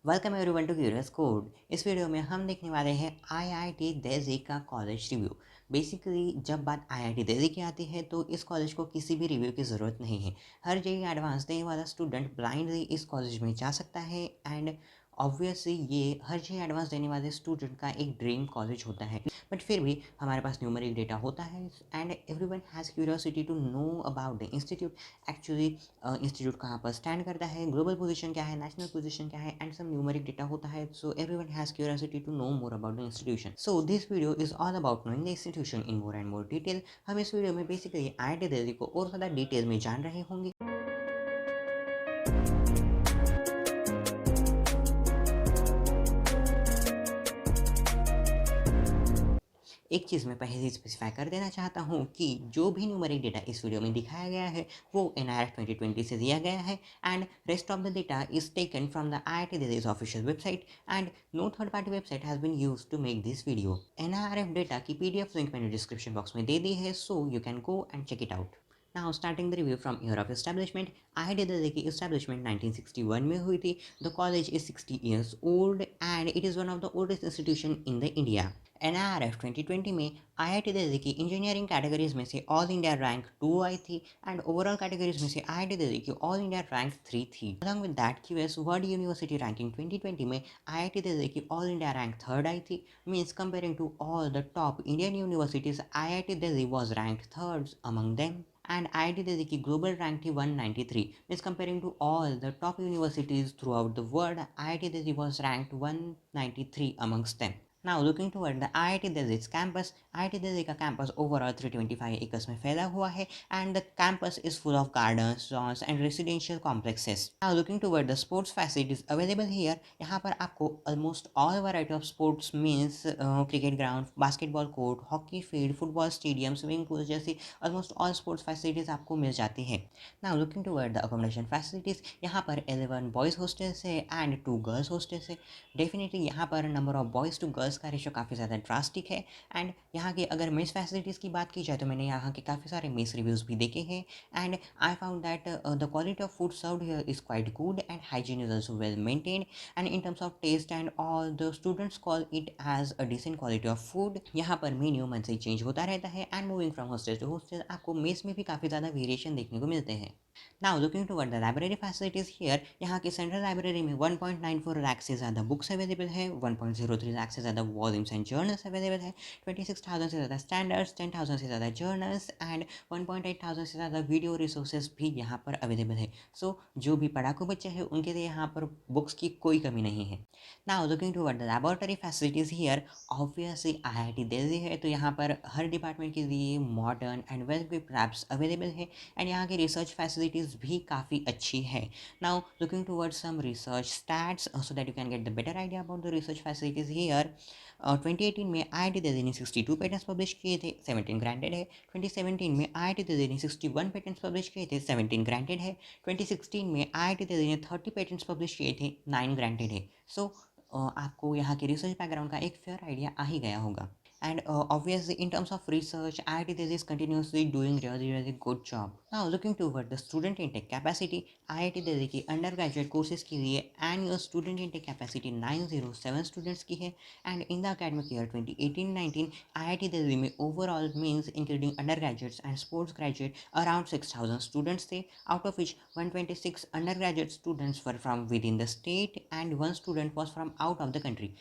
Welcome everyone to curious code. इस video में हम देखने वाले हैं आईआईटी दिल्ली का कॉलेज रिव्यू। बेसिकली जब बात आईआईटी दिल्ली की आती है तो इस कॉलेज को किसी भी रिव्यू की ज़रूरत नहीं है। हर जेईई एडवांस देने वाला स्टूडेंट ब्लाइंडली इस कॉलेज में जा सकता है एंड ऑब्वियसली ये हर जेईई एडवांस देने वाले स्टूडेंट का एक ड्रीम कॉलेज होता है। बट फिर भी हमारे पास न्यूमेरिक डेटा होता है and everyone has curiosity to know about the institute. Actually institute कहाँ पर स्टैंड करता है, ग्लोबल पोजीशन क्या है, नेशनल पोजीशन क्या है एंड सम न्यूमेरिक डेटा होता है। So everyone has curiosity to know more about the institution. So this video is all about knowing the institution in more and more detail. हम इस video में basically IIT Delhi को और ज़्यादा detail में जान रहे होंगे। एक चीज़ मैं पहले ही स्पेसिफाई कर देना चाहता हूँ कि जो भी न्यूमेरिक डेटा इस वीडियो में दिखाया गया है वो NIRF 2020 से दिया गया है and rest of the data is taken from the IIT Delhi's official website and no third party website has been used to make this video. NIRF data की PDF लिंक मैंने डिस्क्रिप्शन बॉक्स में दे दी है, so you can go and check it out. Now starting the review from year of establishment, IIT Delhi की establishment 1961 में हुई थी। The college is 60 years old and it is one of the oldest institution in the India। NIRF 2020 में IIT Delhi की engineering categories में से all India rank 2 आई थी and overall categories में से IIT दिल्ली की ऑल इंडिया रैंक 3 थी। Along with that QS world university ranking 2020 में IIT दिल्ली की ऑल इंडिया रैंक 3rd आई थी। Means comparing to all the top Indian universities IIT Delhi was rank 3rd among them and IIT Delhi की global rank थी 193 means comparing to all the top universities throughout the world IIT Delhi was ranked 193 amongst them। Now looking toward the IIT Delhi's campus, IIT Delhi का campus overall 325 acres में फैला हुआ है and the campus is full of gardens, lawns and residential complexes। Now looking toward the sports facilities available here, यहाँ पर आपको almost all variety of sports means cricket ground, basketball court, hockey field, football stadium, swimming pool जैसी almost all sports facilities आपको मिल जाती है। Now looking toward the accommodation facilities, यहाँ पर 11 boys hostels है and 2 girls hostels है। Definitely यहाँ पर number of boys to girls का रेशो काफ़ी ज़्यादा ड्रास्टिक है एंड यहाँ की अगर मेस फैसिलिटीज़ की बात की जाए तो मैंने यहाँ के काफ़ी सारे मेस रिव्यूज़ भी देखे हैं and I found that the quality of food served here is quite good and hygiene is also well maintained and in terms of taste and all the students call it as a decent quality of food. यहाँ पर menu मन से change होता रहता है and moving from hostel to hostel आपको mess में भी काफ़ी ज़्यादा वेरिएशन देखने को मिलते हैं। Now looking toward the library facilities here, यहाँ की सेंट्रल लाइब्रेरी में 1.94 लाख से ज़्यादा बुक्स अवेलेबल है, 1.03 लाख से ज़्यादा वॉल्यूम्स एंड जर्नल्स अवेलेबल है, 26,000 से ज़्यादा स्टैंडर्ड्स, 10,000 से ज़्यादा जर्नल्स एंड 1.8,000 से ज़्यादा वीडियो रिसोर्सेज भी यहाँ पर अवेलेबल है। सो जो भी पढ़ाकू बच्चे हैं उनके लिए यहाँ पर बुक्स की कोई कमी नहीं है। Now looking toward the laboratory facilities here, obviously IIT Delhi है तो यहाँ पर हर डिपार्टमेंट के लिए modern and well equipped labs available है एंड यहाँ की रिसर्च फैसिलिटीज़ भी काफ़ी अच्छी है। Now looking towards some research stats so that you can get the better idea about the research facilities here. 2018 में IIT दिल्ली ने 62 पेटेंट्स पब्लिश किए थे, 17 ग्रांटेड है। 2017 में IIT दिल्ली ने 61 पेटेंट्स पब्लिश किए थे, 17 ग्रांटेड है। 2016 में IIT दिल्ली ने 30 पेटेंट्स पब्लिश किए थे, 9 ग्रांटेड है। सो आपको यहाँ के रिसर्च बैकग्राउंड का एक फेयर आइडिया आ ही गया होगा। And obviously in terms of research IIT Delhi is continuously doing really good job। Now looking toward the student intake capacity, IIT Delhi की undergraduate courses के लिए annual student intake capacity 907 students की है and in the academic year 2018-19 IIT Delhi में overall means including undergraduates and sports graduate around 6,000 students थे, out of which 126 undergraduate students were from within the state and 1 student was from out of the country।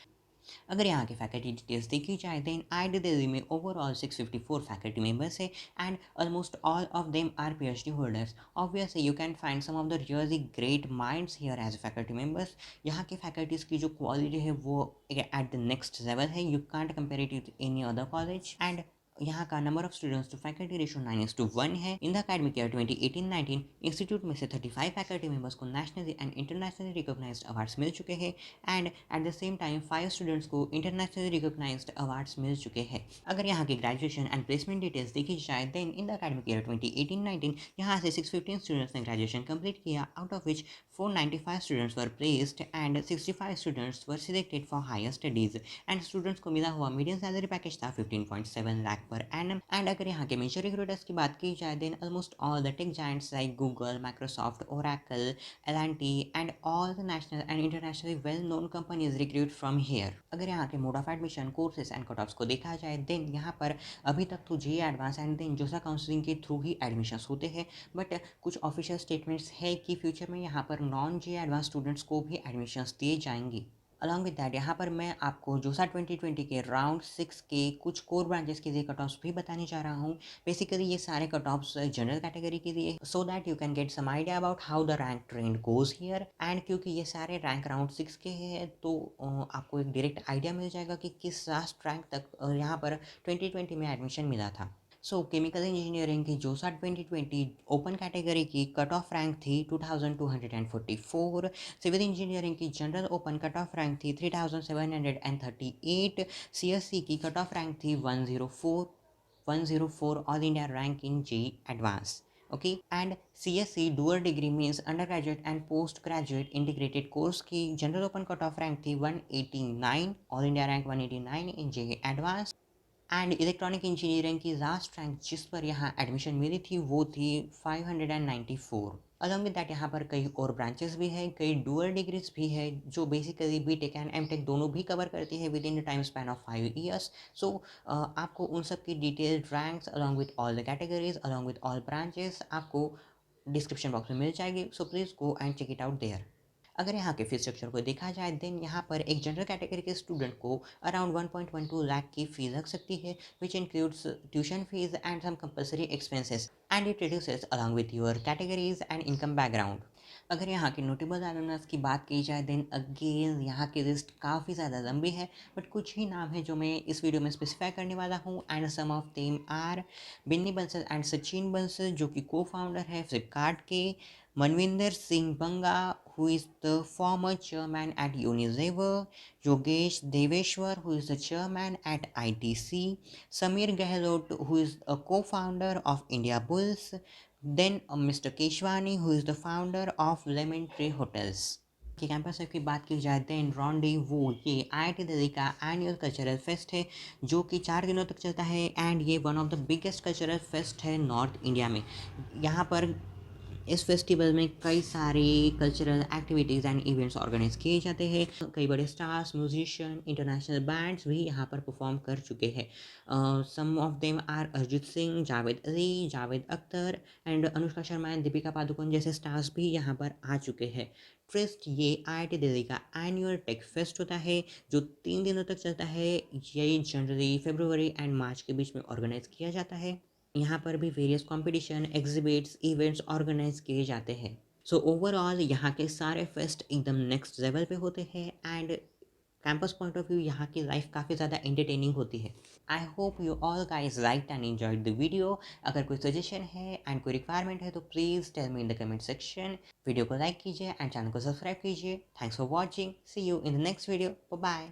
अगर यहाँ के faculty details देखी जाए then IIT Delhi में overall 654 faculty members है and almost all of them are PhD holders. Obviously you can find some of the really great minds here as faculty members. यहाँ के faculties की जो क्वालिटी है वो एट द नेक्स्ट लेवल है, you can't compare it with any other college and यहाँ का number of students to faculty ratio 9:1 है। In the academic year 2018-19 institute में से 35 फैकल्टी मेंबर्स को nationally and internationally recognised awards मिल चुके हैं and at the same time 5 students को इंटरनेशनली रिकॉग्नाइज्ड अवार्ड्स मिल चुके हैं। अगर यहाँ की ग्रेजुएशन एंड प्लेसमेंट डिटेल्स देखी जाए then in the academic year 2018-19 यहाँ से 615 स्टूडेंट्स ने ग्रेजुएशन कंप्लीट किया, out of which 495 students were placed and 65 students were selected for higher studies and students को मिला हुआ मीडियम सैलरी पैकेज था 15.7 लाख पर एनम। एंड अगर यहाँ के मेजर रिक्रूटर्स की बात की जाए then almost all the tech giants like Google, Microsoft, Oracle, L&T and all the national and internationally well known companies recruit from here। अगर यहाँ के mode of admission, courses and cut offs को देखा जाए देन यहाँ पर अभी तक तो जे एडवांस एंड देन जोसा काउंसलिंग के थ्रू ही एडमिशन्स होते हैं, बट कुछ ऑफिशियल स्टेटमेंट्स है कि फ्यूचर में यहाँ पर नॉन जे एडवांस स्टूडेंट्स को भी एडमिशन्स दिए जाएंगे। अलॉन्ग विद दैट यहाँ पर मैं आपको जोसा 2020 के राउंड 6 के कुछ कोर ब्रांचेस के लिए कट ऑफ्स भी बताने जा रहा हूँ। बेसिकली ये सारे कट ऑफ्स जनरल कैटेगरी के लिए, so that you can get some idea about how the rank trend goes here. And क्योंकि ये सारे रैंक राउंड 6 के हैं तो आपको एक डायरेक्ट आइडिया मिल जाएगा कि किस लास्ट रैंक तक यहाँ पर 2020 में एडमिशन मिला था। सो केमिकल इंजीनियरिंग की जोसा 2020 ओपन कैटेगरी की कट ऑफ रैंक थी 2244। सिविल इंजीनियरिंग की general open cut off rank थी 3738। सीएससी की कट ऑफ रैंक थी 104 all India rank in J advance. Okay, and CSC dual degree means undergraduate and postgraduate integrated course की general open cut off rank थी 189 all India rank 189 in J advance. And electronic engineering की last rank जिस पर यहाँ admission मिली थी वो थी 594। Along with that यहाँ पर कई और ब्रांचेस भी हैं, कई डुअल डिग्रीज भी है जो बेसिकली बीटेक एंड एमटेक दोनों भी कवर करती है within the time span of 5 years. So आपको उन सब की detailed ranks along with all the categories along with all branches आपको डिस्क्रिप्शन बॉक्स में मिल जाएगी। So please go and check it out there. अगर यहाँ के फीस स्ट्रक्चर को देखा जाए देन यहाँ पर एक जनरल कैटेगरी के स्टूडेंट को अराउंड 1.12 लाख की फीस लग सकती है, which includes tuition fees and some compulsory expenses and it reduces along with your categories and income background. अगर यहाँ के नोटेबल एलुमनस की बात की जाए देन अगेन यहाँ की लिस्ट काफ़ी ज़्यादा लंबी है, बट कुछ ही नाम है जो मैं इस वीडियो में स्पेसिफाई करने वाला हूँ। And some of them are Binny Bansal and Sachin Bansal जो कि को फाउंडर है फ्लिपकार्ट के, Manvinder Singh Banga who is the former chairman at Unilever, Yogesh Deveshwar who is the chairman at ITC, Samir Gehlot who is a co-founder of India Bulls, then Mr. Keshwani who is the founder of Lemon Tree Hotels। कि campus की बात की जाए then rendezvous ये IIT Delhi का annual cultural fest है जो कि 4 दिनों तक चलता है एंड ये one of the biggest cultural fest है नॉर्थ इंडिया में। यहाँ पर इस फेस्टिवल में कई सारे cultural activities and events organise किए जाते हैं। कई बड़े स्टार्स, म्यूजिशियन, इंटरनेशनल बैंड्स भी यहाँ पर परफॉर्म कर चुके हैं। Some of them are Arijit Singh, Javed Ali, Javed Akhtar and Anushka Sharma and Deepika Padukone जैसे स्टार्स भी यहाँ पर आ चुके हैं। ट्रिस्ट ये IIT दिल्ली का एनुअल टेक फेस्ट होता है जो 3 दिनों तक चलता है। ये जनवरी, फरवरी एंड मार्च के बीच में ऑर्गेनाइज किया जाता है। यहाँ पर भी various competition, exhibits, events organise किए जाते हैं। सो ओवरऑल यहाँ के सारे फेस्ट एकदम नेक्स्ट लेवल पे होते हैं and campus point of view यहाँ की लाइफ काफ़ी ज़्यादा एंटरटेनिंग होती है। I hope you all guys like and enjoyed the video. अगर कोई सजेशन है एंड कोई रिक्वायरमेंट है तो please tell me in the comment section. Video को लाइक कीजिए एंड चैनल को सब्सक्राइब कीजिए। Thanks for watching, see you in the next video, bye.